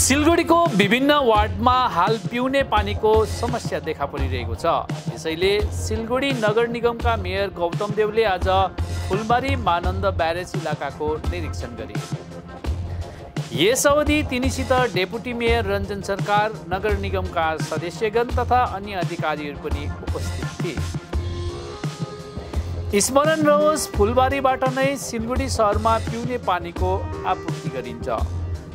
सिलगढीको विभिन्न वार्डमा हाल पिउने पानीको समस्या देखा परिरहेको छ। यसैले सिलगढी नगर निगमका मेयर गौतम देवले आज फुलबारी मानन्द ब्यारेज इलाकाको निरीक्षण गरे। यस अवधि तिनीसित डेपुटी मेयर रञ्जन सरकार, नगर निगमका सदस्यगण तथा अन्य अधिकारीहरू पनि उपस्थित थिए। स्मरण रहोस्, फुलबारीबाट नै सिलगढी शहरमा पिउने पानीको आपूर्ति गरिन्छ।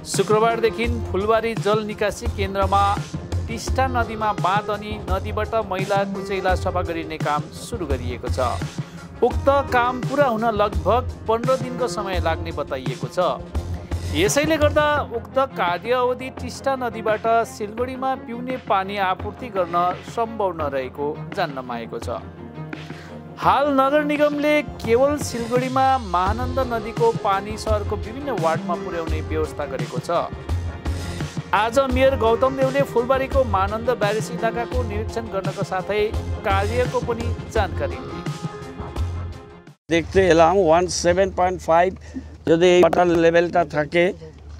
शुक्रबारदेखि फुलबारी जल निकासी केन्द्रमा टिस्टा नदीमा बाँध अनि नदीबाट मैला कुचैला सफा गरिने काम सुरु गरिएको छ। उक्त काम पुरा हुन लगभग 15 दिनको समय लाग्ने बताइएको छ। यसैले गर्दा उक्त कार्य अवधि टिस्टा नदीबाट सिलगढीमा पिउने पानी आपूर्ति गर्न सम्भव नरहेको जान्न पाएको छ। हाल नगर निगमले केवल सिलगढीमा महानन्द नदीको पानी शहरको विभिन्न वार्डमा पुर्याउने व्यवस्था गरेको छ। आज मेयर गौतम देवले फुलबारीको महानन्द ब्यारेज इलाकाको निरीक्षण गर्नका साथै कार्यको पनि जानकारी दिए। দেখতে এলাম 17.5 যদি এই ওয়াটার লেভেলটা থাকে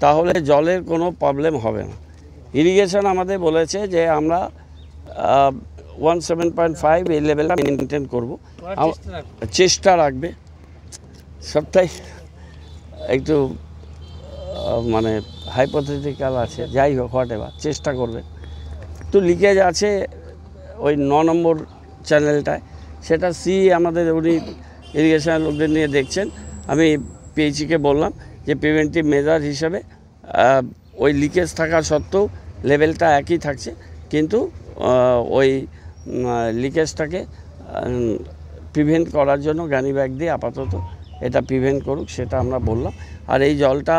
তাহলে জলের কোনো প্রবলেম হবে না। ইরিগেশন আমাদের বলেছে যে আমরা 17.5 এই লেভেলটা মেনটেন করব, চেষ্টা রাখবে। সবটাই একটু মানে হাইপোথেটিক্যাল আছে, যাই হোক হোয়াটএভার চেষ্টা করবে। একটু লিকেজ আছে ওই 9 নম্বর চ্যানেলটায়, সেটা আমাদের উনি ইরিগেশনের লোকদের নিয়ে দেখছেন। আমি পিএইচইকে বললাম যে প্রিভেন্টিভ মেজার হিসেবে ওই লিকেজ থাকা সত্ত্বেও লেভেলটা একই থাকছে, কিন্তু ওই লিকেজটাকে প্রিভেন্ট করার জন্য গানি ব্যাগ দিয়ে আপাতত এটা প্রিভেন্ট করুক, সেটা আমরা বললাম। আর এই জলটা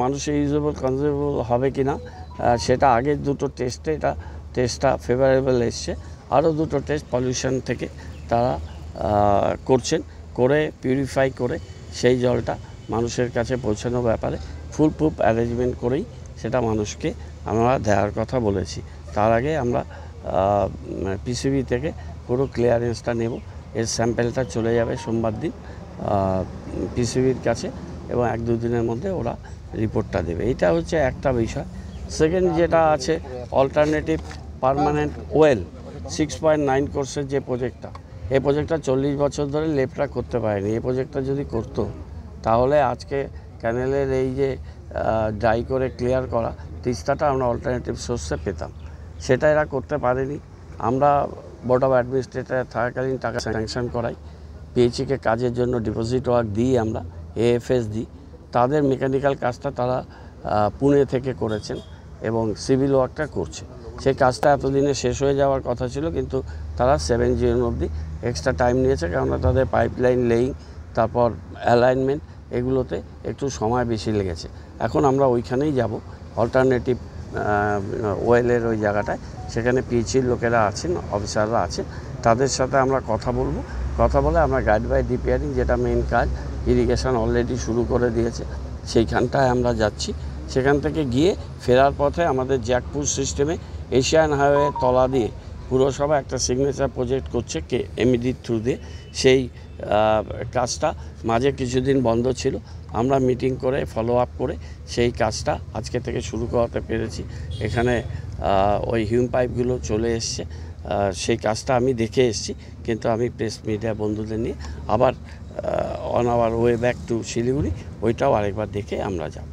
মানুষের ইউজেবল কনজিউমেবল হবে কি না সেটা আগের দুটো টেস্টে টেস্টটা ফেভারেবল এসছে। আরও দুটো টেস্ট পলিউশন থেকে তারা করছেন, করে পিউরিফাই করে সেই জলটা মানুষের কাছে পৌঁছানোর ব্যাপারে ফুল প্রুফ অ্যারেঞ্জমেন্ট করেই সেটা মানুষকে আমরা দেওয়ার কথা বলেছি। তার আগে আমরা পিসিবি থেকে পুরো ক্লিয়ারেন্সটা নেব। এর স্যাম্পেলটা চলে যাবে সোমবার দিন পিসিবির কাছে এবং 1-2 দিনের মধ্যে ওরা রিপোর্টটা দেবে। এটা হচ্ছে একটা বিষয়। সেকেন্ড যেটা আছে অল্টারনেটিভ পার্মানেন্ট ওয়েল 6.9 কোর্সের যে প্রজেক্টটা, এই প্রজেক্টটা 40 বছর ধরে লেপটা করতে পারেনি। এই প্রজেক্টটা যদি করতো তাহলে আজকে ক্যানেলের এই যে ড্রাই করে ক্লিয়ার করা তিস্তাটা আমরা অল্টারনেটিভ সোর্সে পেতাম, সেটা এরা করতে পারেনি। আমরা বোর্ড অফ অ্যাডমিনিস্ট্রেটর থাকাকালীন টাকা স্যাংশন করাই, পিএইচইকে কাজের জন্য ডিপোজিট ওয়ার্ক দিই, আমরা এএফএস দিই। তাদের মেকানিক্যাল কাজটা তারা পুনে থেকে করেছেন এবং সিভিল ওয়ার্কটা করছে। সেই কাজটা এতদিনে শেষ হয়ে যাওয়ার কথা ছিল, কিন্তু তারা 7 জুন অবধি এক্সট্রা টাইম নিয়েছে, কেননা তাদের পাইপলাইন লেইং তারপর অ্যালাইনমেন্ট এগুলোতে একটু সময় বেশি লেগেছে। এখন আমরা ওইখানেই যাব, অল্টারনেটিভ ওয়েলের ওই জায়গাটায়। সেখানে পিএইচইর লোকেরা আছেন, অফিসাররা আছেন, তাদের সাথে আমরা কথা বলবো। কথা বলে আমরা গাইড বাই রিপেয়ারিং, যেটা মেন কাজ ইরিগেশন অলরেডি শুরু করে দিয়েছে, সেইখানটায় আমরা যাচ্ছি। সেখান থেকে গিয়ে ফেরার পথে আমাদের জ্যাকপুর সিস্টেমে এশিয়ান হাইওয়ে তলা দিয়ে পুরসভা একটা সিগনেচার প্রজেক্ট করছে এমইডির থ্রু দিয়ে। সেই কাজটা মাঝে কিছুদিন বন্ধ ছিল, আমরা মিটিং করে ফলো আপ করে সেই কাজটা আজকে থেকে শুরু করাতে পেরেছি। এখানে ওই হিউম পাইপগুলো চলে এসছে, সেই কাজটা আমি দেখে এসেছি, কিন্তু আমি প্রেস মিডিয়া বন্ধুদের নিয়ে আবার on our way back to Siliguri ওইটাও আরেকবার দেখে আমরা যাব।